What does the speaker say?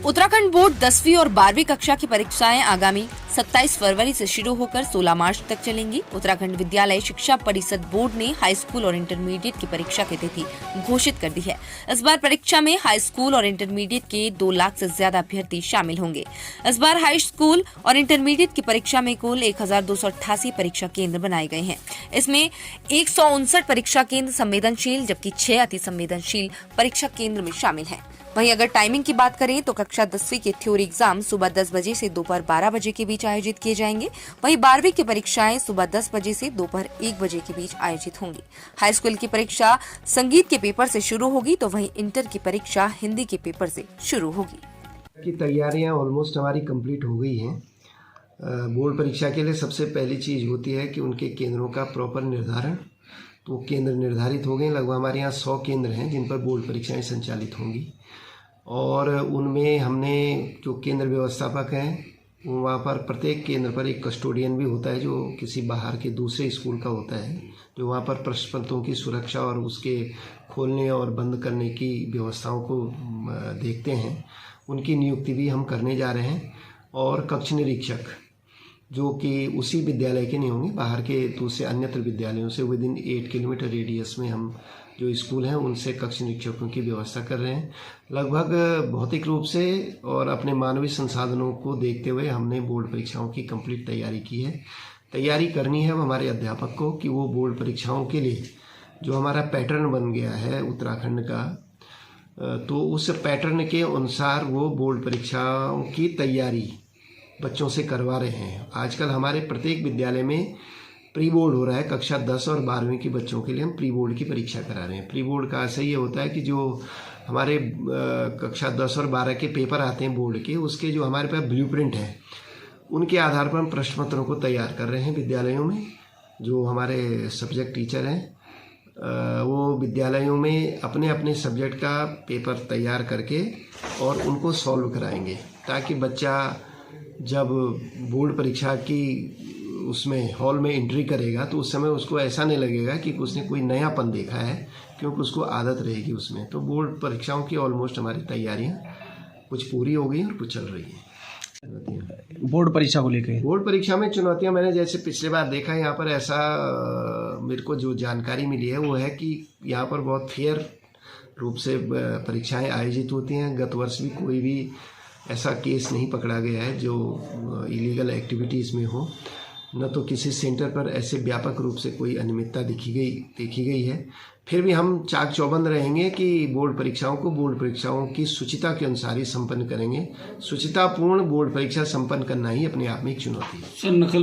Uttarakhand board 10वीं और 12वीं कक्षा की परीक्षाएं आगामी 27 फरवरी से शुरू होकर 16 मार्च तक चलेंगी। उत्तराखंड विद्यालय शिक्षा परिषद बोर्ड ने हाई स्कूल और इंटरमीडिएट की परीक्षा की तिथि घोषित कर दी है। इस बार परीक्षा में हाई स्कूल और इंटरमीडिएट के 2 लाख से ज्यादा अभ्यर्थी शामिल होंगे। इस बार हाई स्कूल और इंटरमीडिएट की परीक्षा में कुल 1288 परीक्षा केंद्र बनाए गए हैं। इसमें 159 परीक्षा केंद्र संवेदनशील जबकि 6 अति संवेदनशील परीक्षा केंद्र में शामिल हैं। वहीं अगर टाइमिंग की बात करें तो कक्षा 10वीं के थ्योरी एग्जाम सुबह 10 बजे से दोपहर 12 बजे के बीच आयोजित किए जाएंगे। वहीं 12वीं की परीक्षाएं सुबह 10 बजे से दोपहर 1 बजे के बीच आयोजित होंगी। हाई स्कूल की परीक्षा संगीत के पेपर से शुरू होगी तो वहीं इंटर की परीक्षा हिंदी के पेपर से शुरू होगी। की तैयारियां ऑलमोस्ट हमारी कंप्लीट हो गई हैं। बोर्ड परीक्षा के लिए सबसे पहली चीज़ होती है कि उनके केंद्रों का प्रॉपर निर्धारण। तो केंद्र निर्धारित हो गए। लगभग हमारे यहाँ 100 केंद्र हैं जिन पर बोर्ड परीक्षाएं संचालित होंगी और उनमें हमने जो केंद्र व्यवस्थापक हैं वहाँ पर प्रत्येक केंद्र पर एक कस्टोडियन भी होता है जो किसी बाहर के दूसरे स्कूल का होता है, जो वहाँ पर प्रश्न पत्रों की सुरक्षा और उसके खोलने और बंद करने की व्यवस्थाओं को देखते हैं। उनकी नियुक्ति भी हम करने जा रहे हैं और कक्ष निरीक्षक जो कि उसी विद्यालय के नहीं होंगे, बाहर के दूसरे अन्यत्र विद्यालयों से विदिन 8 किलोमीटर रेडियस में हम जो स्कूल हैं उनसे कक्ष निरीक्षकों की व्यवस्था कर रहे हैं। लगभग भौतिक रूप से और अपने मानवीय संसाधनों को देखते हुए हमने बोर्ड परीक्षाओं की कंप्लीट तैयारी की है। तैयारी करनी है अब हमारे अध्यापक को कि वो बोर्ड परीक्षाओं के लिए जो हमारा पैटर्न बन गया है उत्तराखंड का, तो उस पैटर्न के अनुसार वो बोर्ड परीक्षाओं की तैयारी बच्चों से करवा रहे हैं। आजकल हमारे प्रत्येक विद्यालय में प्री बोर्ड हो रहा है। कक्षा 10 और 12वीं के बच्चों के लिए हम प्री बोर्ड की परीक्षा करा रहे हैं। प्री बोर्ड का ऐसा ये होता है कि जो हमारे कक्षा 10 और 12 के पेपर आते हैं बोर्ड के, उसके जो हमारे पास ब्लूप्रिंट है उनके आधार पर हम प्रश्न पत्रों को तैयार कर रहे हैं विद्यालयों में। जो हमारे सब्जेक्ट टीचर हैं वो विद्यालयों में अपने अपने सब्जेक्ट का पेपर तैयार करके और उनको सॉल्व कराएंगे ताकि बच्चा जब बोर्ड परीक्षा की उसमें हॉल में एंट्री करेगा तो उस समय उसको ऐसा नहीं लगेगा कि उसने कोई नयापन देखा है, क्योंकि उसको आदत रहेगी उसमें। तो बोर्ड परीक्षाओं की ऑलमोस्ट हमारी तैयारियां कुछ पूरी हो गई और कुछ चल रही हैं। बोर्ड परीक्षा को लेकर बोर्ड परीक्षा में चुनौतियां मैंने जैसे पिछले बार देखा, यहाँ पर ऐसा मेरे को जो जानकारी मिली है वो है कि यहाँ पर बहुत फेयर रूप से परीक्षाएँ आयोजित होती हैं। गत वर्ष भी कोई भी ऐसा केस नहीं पकड़ा गया है जो इलीगल एक्टिविटीज़ में हो, न तो किसी सेंटर पर ऐसे व्यापक रूप से कोई अनियमितता देखी गई है। फिर भी हम चाक चौबंद रहेंगे कि बोर्ड परीक्षाओं की शुचिता के अनुसार ही संपन्न करेंगे। शुचितापूर्ण बोर्ड परीक्षा संपन्न करना ही अपने आप में एक चुनौती है।